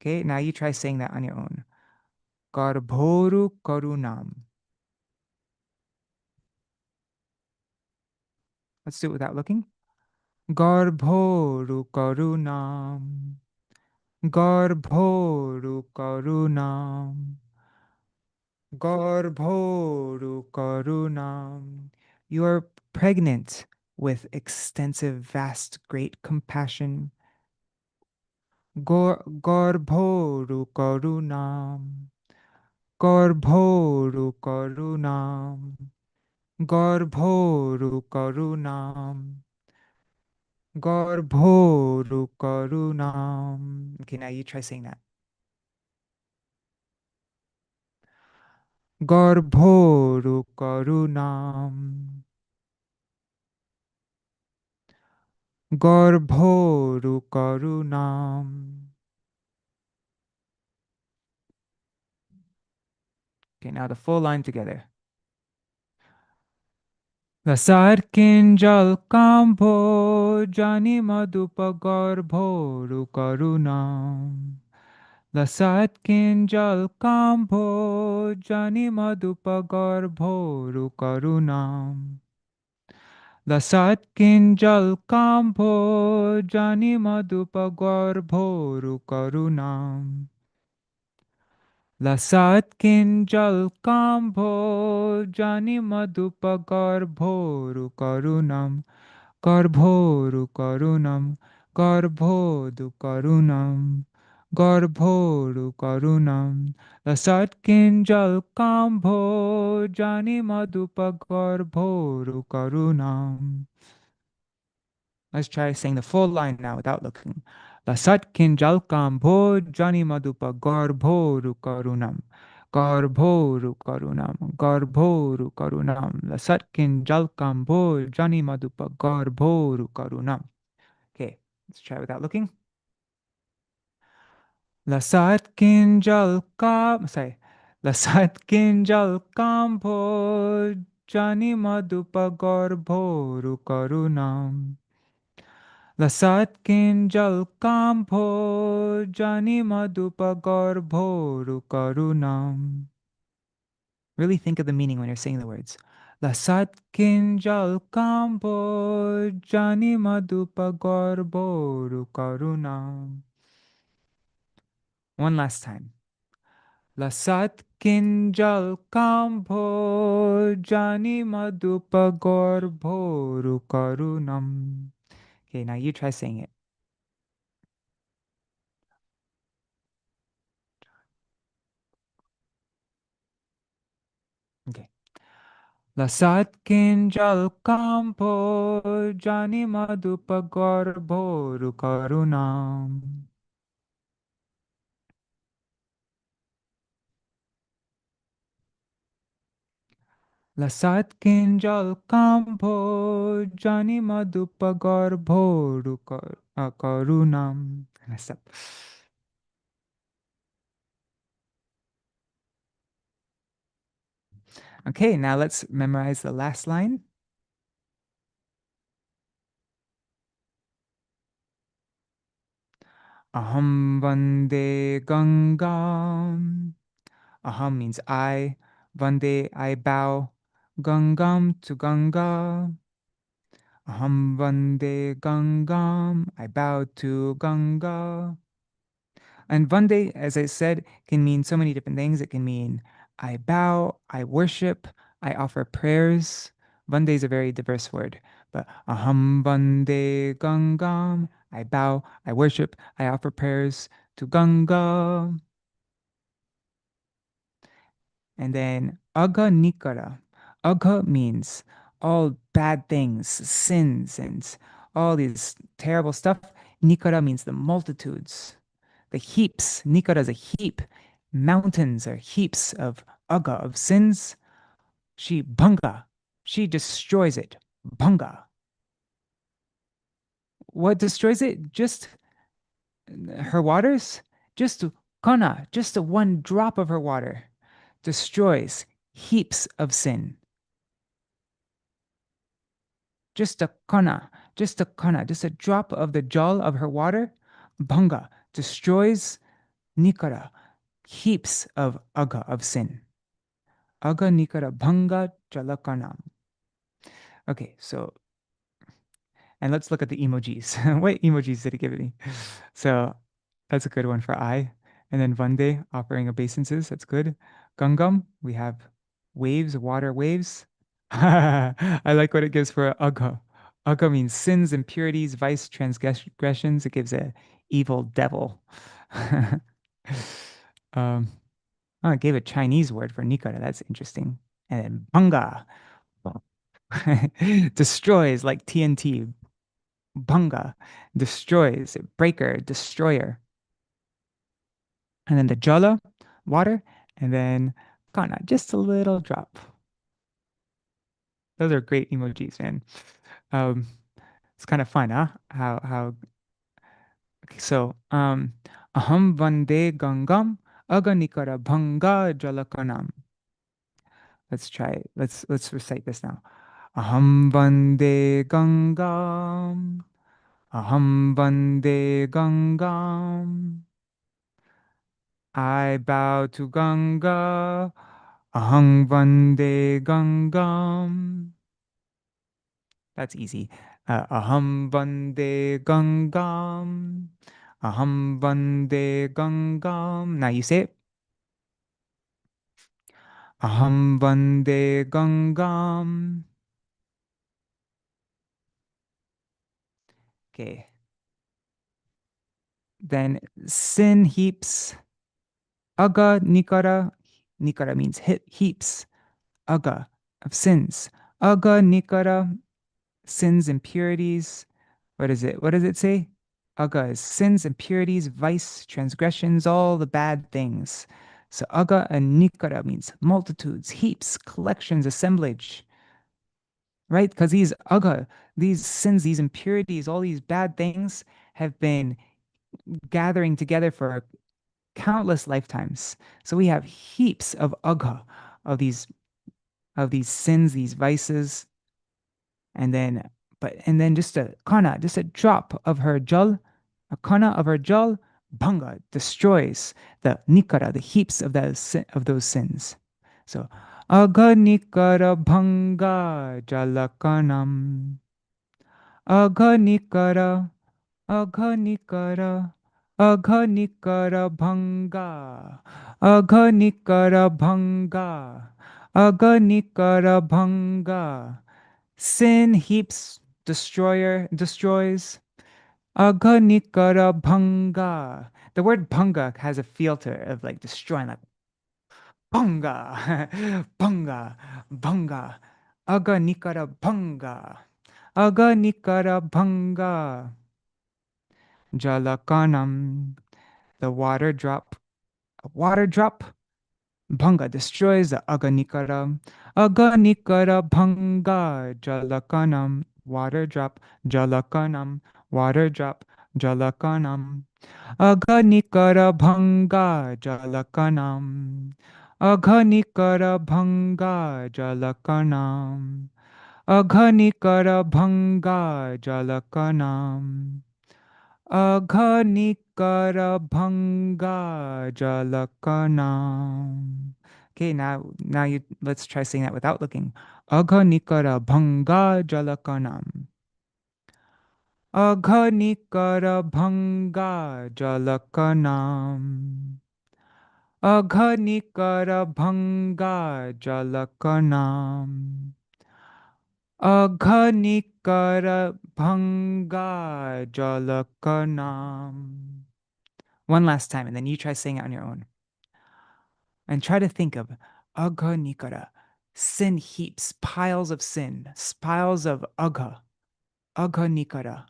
Okay, now you try saying that on your own. Garbhoru karunam. Let's do it without looking. Garbhoru karunam. Garbhoru karunam. Garbhoru karunam. You are pregnant with extensive, vast, great compassion. Garbhoru karunam, Garbhoru karunam, Garbhoru karunam, Garbhoru karunam. Okay, now you try saying that. Garbhoru karunam, Garbhoru karunam. Okay, now the full line together. Lasar kinjal kambo jani madupa garbhoru karunam. Lasat kinjal kambo jani madupa garbhoru karunam. Lasat kinjal kambo jani madupa garbhoru karunam. Lasat kinjal kambo jani madupa garbhoru karunam. Garbhoru karunam, garbhodu karunam, garbhoru karunam. Lasat kinjal kambho jani madupa garbhoru karunam. Let's try saying the full line now without looking. Lasat kinjal kambho jani madupa garbhoru karunam. Garbhoru karunam, garbhoru karunam. Lasat kinjal kambho jani madupa garbhoru karunam. Okay, let's try without looking. Lasat kinjal ka, sorry. Lasat kinjal kambho jani madupa garbhoru karunam. Lasat kinjal kambho jani madupa garbhoru karunam. Really think of the meaning when you're saying the words. Lasat kinjal kambho jani madupa garbhoru karunam. One last time. Lasat kinjal kambho jani madupa garbhoru karunam. Okay, now you try saying it. Okay. Lasat kinjal kambho jani madupa garbhoru karunam. Lasat kinjal kambho jani madupa garbhoru karunam. I messed up. Okay, now let's memorize the last line. Ahaṁ vande gaṅgām. Ahaṁ means I. Vande, I bow. Gaṅgām to Gaṅgā. Ahaṁ vande gaṅgām. I bow to Gaṅgā. And vande, as I said, can mean so many different things. It can mean I bow, I worship, I offer prayers. Vande is a very diverse word. But ahaṁ vande gaṅgām. I bow, I worship, I offer prayers to Gaṅgā. And then agha-nikara. Agha means all bad things, sins, and all these terrible stuff. Nikara means the multitudes, the heaps. Nikara is a heap. Mountains are heaps of agha, of sins. She bhanga. She destroys it. Bhanga. What destroys it? Just her waters? Just kana, just a one drop of her water destroys heaps of sin. Just a kana, just a kana, just a drop of the jal of her water, bhanga, destroys nikara, heaps of agha, of sin. Agha-nikara-bhaṅgā-jala-kaṇām. Okay, so, and let's look at the emojis. What emojis did it give me? So, that's a good one for I. And then vande, offering obeisances, that's good. Gaṅgām, we have waves, water waves. I like what it gives for agha. Agha means sins, impurities, vice, transgressions. It gives a evil devil. um, oh, it gave a Chinese word for nikara. That's interesting. And then bhanga destroys like TNT. Bhanga destroys, breaker, destroyer. And then the jala, water, and then kana, just a little drop. Those are great emojis, man. Um, it's kind of fun, huh? How okay, so aham vande gaṅgām agha-nikara-bhaṅgā-jala-kaṇām. Let's try it. Let's recite this now. Aham vande gaṅgām. Aham vande gaṅgām. I bow to Ganga. Aham vande gaṅgām. That's easy. Aham vande gaṅgām. Aham vande gaṅgām. Now you say it. Aham vande gaṅgām. Okay. Then sin heaps. Agha-nikara. Nikara means heaps. Agha of sins. Agha-nikara, sins, impurities. What is it? What does it say? Agha is sins, impurities, vice, transgressions, all the bad things. So agha and nikara means multitudes, heaps, collections, assemblage. Right? Because these agha, these sins, these impurities, all these bad things have been gathering together for countless lifetimes. So we have heaps of agha, of these sins, these vices, and then just a kana, just a drop of her jal, a kana of her jal, bhanga destroys the nikara, the heaps of those sins. So agha-nikara-bhaṅgā-jala-kaṇām, agha-nikara, agha-nikara, agha-nikara-bhaṅgā, agha-nikara-bhaṅgā, agha-nikara-bhaṅgā. Sin heaps, destroyer destroys. Agha-nikara-bhaṅgā. The word bhanga has a feel to it of like destroying, like bhanga, bhanga, bhanga. Agha-nikara-bhaṅgā. Agha-nikara-bhaṅgā. Jala-kaṇām. The water drop. A water drop. Bhanga destroys the agha-nikara. Agha-nikara-bhaṅgā. Jala-kaṇām. Water drop. Jala-kaṇām. Water drop. Jala-kaṇām. Agha-nikara-bhaṅgā. Jala-kaṇām. Agha-nikara-bhaṅgā. Jala-kaṇām. Agha-nikara-bhaṅgā. Jala-kaṇām. Agha-nikara-bhaṅgā-jala-kaṇām. Okay, now you let's try saying that without looking. Agha-nikara-bhaṅgā-jala-kaṇām. Agha-nikara-bhaṅgā-jala-kaṇām. Agha-nikara-bhaṅgā-jala-kaṇām. Agha-nikara-bhaṅgā-jala-kaṇām. One last time, and then you try saying it on your own. And try to think of agha-nikara, sin heaps, piles of sin, piles of agha, agha-nikara,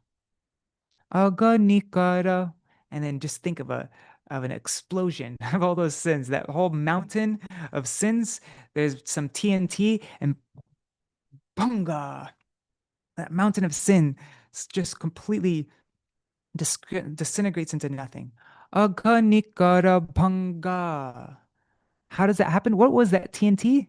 agha-nikara, and then just think of an explosion of all those sins, that whole mountain of sins. There's some TNT and bhanga, that mountain of sin just completely disintegrates into nothing. Agha-nikara-bhaṅgā. How does that happen? What was that TNT?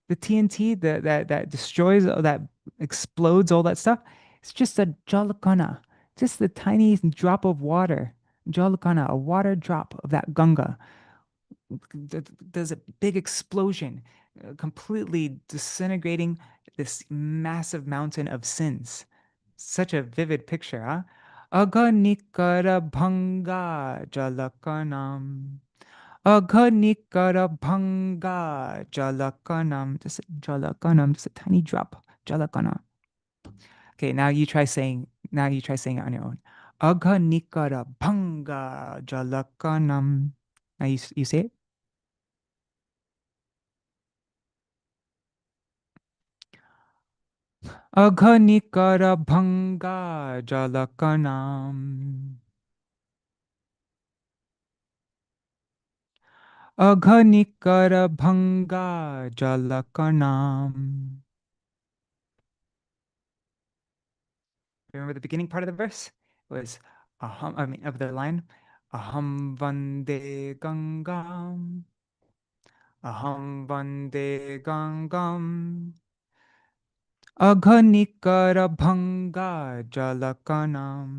The TNT that destroys, that explodes all that stuff. It's just a jalakana, just the tiny drop of water. Jalakana, a water drop of that Ganga. There's a big explosion, completely disintegrating this massive mountain of sins. Such a vivid picture, huh? Agha-nikara-bhaṅgā-jala-kaṇām. Agha-nikara-bhaṅgā-jala-kaṇām. Just a jala-kaṇām, just a tiny drop. Jala-kaṇā. Okay, now you try saying. Now you try saying it on your own. Agha-nikara-bhaṅgā-jala-kaṇām. Now you say it. Agha-nikara-bhaṅgā-jala-kaṇām. Agha-nikara-bhaṅgā-jala-kaṇām. Remember the beginning part of the verse? It was ahaṁ, I mean, of the line. Ahaṁ vande gaṅgām. Ahaṁ vande gaṅgām. Agha-nikara-bhaṅgā-jala-kaṇām.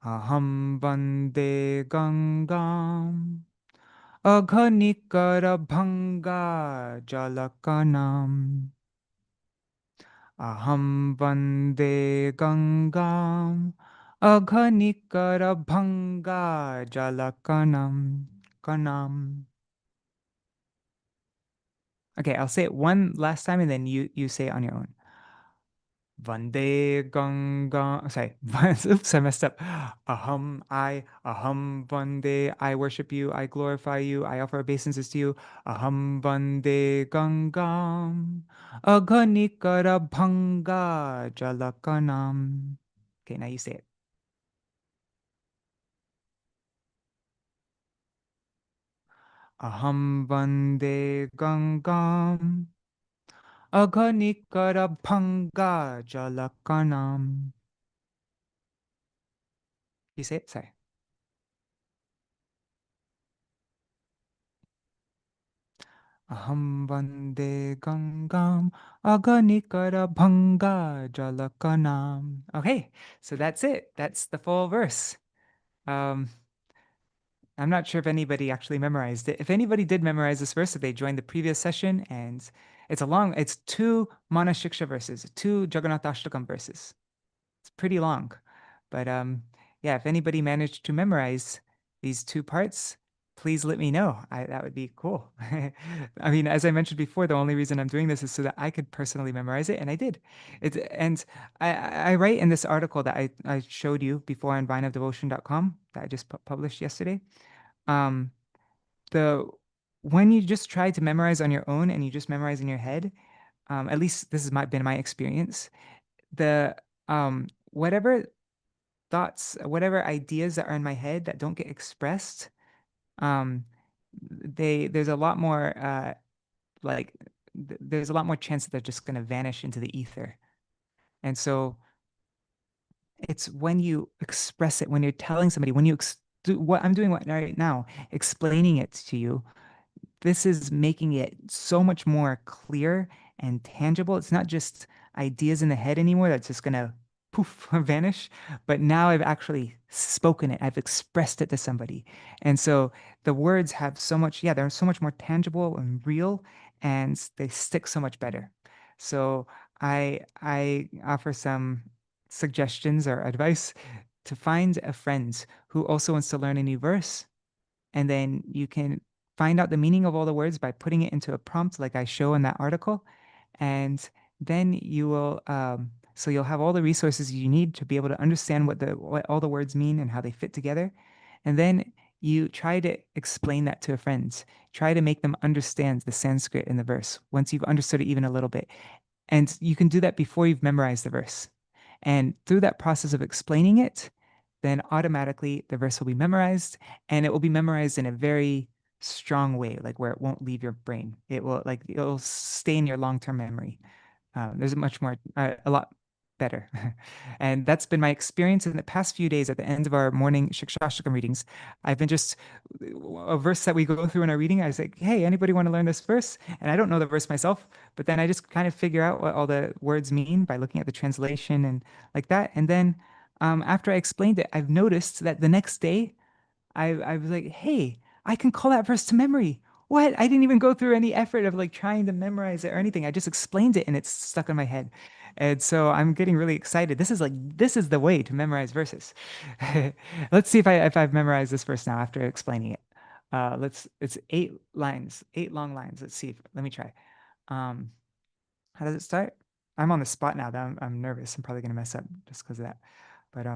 Ahaṁ vande gaṅgām. Agha-nikara-bhaṅgā-jala-kaṇām. Ahaṁ vande gaṅgām. Agha-nikara-bhaṅgā-jala-kaṇām. Kaṇām. Okay, I'll say it one last time and then you say it on your own. Vande Gaṅgā. Sorry, oops, I messed up. Aham Vande, I worship you, I glorify you, I offer obeisances to you. Aham Vande Gaṅgām. Agha-nikara-bhaṅgā-jala-kaṇām. Okay, now you say it. Aham Vande Gaṅgām. Agha-nikara-bhaṅgā-jala-kaṇām. You say it? Sorry. Aham vande gaṅgām. Agha-nikara-bhaṅgā-jala-kaṇām. Okay, so that's it. That's the full verse. Um, I'm not sure if anybody actually memorized it. If anybody did memorize this verse, if they joined the previous session, and it's two Mana Shiksha verses, two Jagannatha-ashtakam verses. It's pretty long. But yeah, if anybody managed to memorize these two parts, please let me know. That would be cool. I mean, as I mentioned before, the only reason I'm doing this is so that I could personally memorize it, and I did. And I write in this article that I showed you before on vineofdevotion.com that I just published yesterday. Um, the when you just try to memorize on your own and you just memorize in your head, at least this has been my experience. The whatever thoughts, whatever ideas that are in my head that don't get expressed, um, there's a lot more there's a lot more chance that they're just going to vanish into the ether. And so it's when you express it, when you're telling somebody, when you do what I'm doing right now, explaining it to you, this is making it so much more clear and tangible. It's not just ideas in the head anymore that's just going to poof, vanish. But now I've actually spoken it. I've expressed it to somebody. And so the words have so much, yeah, they're so much more tangible and real, and they stick so much better. So I offer some suggestions or advice to find a friend who also wants to learn a new verse. And then you can find out the meaning of all the words by putting it into a prompt like I show in that article. And then you will, so you'll have all the resources you need to be able to understand what all the words mean and how they fit together. And then you try to explain that to a friend. Try to make them understand the Sanskrit in the verse once you've understood it even a little bit. And you can do that before you've memorized the verse. And through that process of explaining it, then automatically the verse will be memorized, and it will be memorized in a very strong way, like where it won't leave your brain. It'll stay in your long-term memory. There's a lot better. And that's been my experience in the past few days at the end of our morning Shikshashtakam readings. I've been just a verse that we go through in our reading. I was like, hey, anybody want to learn this verse? And I don't know the verse myself, but then I just kind of figure out what all the words mean by looking at the translation and like that. And then after I explained it, I've noticed that the next day I was like, hey, I can call that verse to memory. What? I didn't even go through any effort of like trying to memorize it or anything. I just explained it and it's stuck in my head. And so I'm getting really excited. This is the way to memorize verses. Let's see if I've memorized this verse now after explaining it. It's 8 lines, 8 long lines. Let me try. How does it start? I'm on the spot now that I'm nervous. I'm probably gonna mess up just because of that. But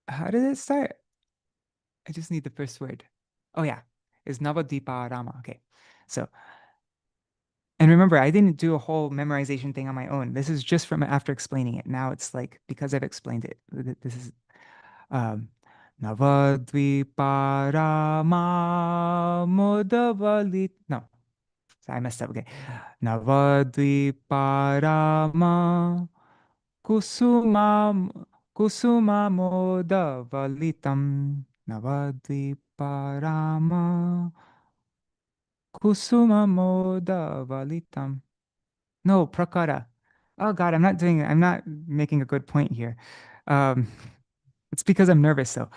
how did it start? I just need the first word. Oh yeah, it's Navadvīpārāma. Okay, so and remember, I didn't do a whole memorization thing on my own. This is just from after explaining it. Now it's like because I've explained it. This is um, Navadvīpārāma-moda-valitāṁ. No, I messed up. Okay, Navadvīpārāma kusumam kusumāmoda-valitāṁ. Navadvīpārāma kusumāmoda-valitāṁ. No, prakara. Oh God, I'm not making a good point here. Um, it's because I'm nervous though.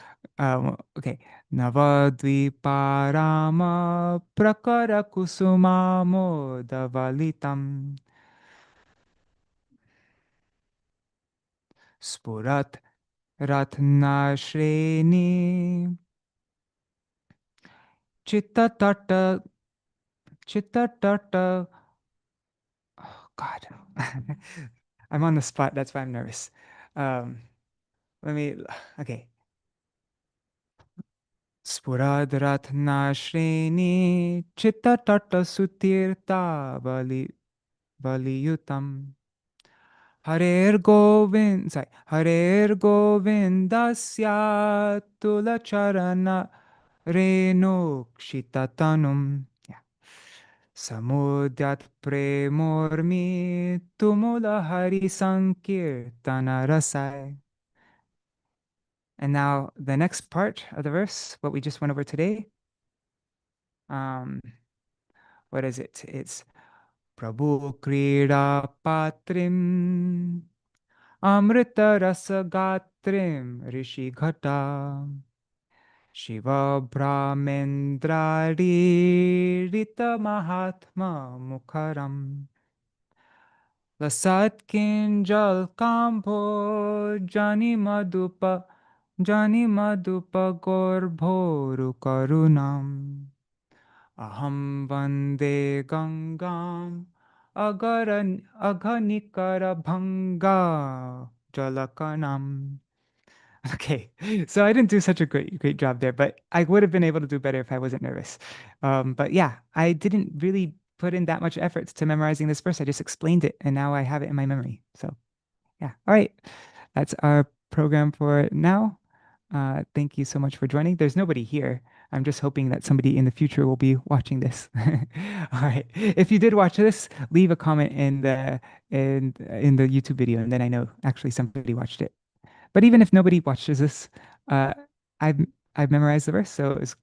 Okay. Navadvīpārāma-prakara-kusumāmoda-valitāṁ. Spurat ratnashreni chitta-tata chitta-tata. Oh God. I'm on the spot. That's why I'm nervous. Um, let me, okay. Spuradratnashreni chitta-tata sutirta valiyutam. Harer Govindasya-tula-caraṇa-reṇūkṣita-tanuṁ. Yeah. Samudyat premormi tumula hari-saṅkīrtana rasai. And now the next part of the verse, what we just went over today. Um, what is it? It's prabhu-krīḍā-pātrīm amṛta-rasa-gātrīm ṛṣi-ghaṭā śiva-brahmendrādīḍita-māhātmya-mukharām lasat-kinjal-kambo jani-madupa ahaṁ vande gaṅgām agha-nikara-bhaṅgā-jala-kaṇām. Okay, so I didn't do such a great job there, but I would have been able to do better if I wasn't nervous. But yeah, I didn't really put in that much effort to memorizing this verse. I just explained it, and now I have it in my memory. So yeah, all right, that's our program for now. Thank you so much for joining. There's nobody here. I'm just hoping that somebody in the future will be watching this. All right. If you did watch this, leave a comment in the YouTube video, and then I know actually somebody watched it. But even if nobody watches this, uh, I've I've memorized the verse, so it's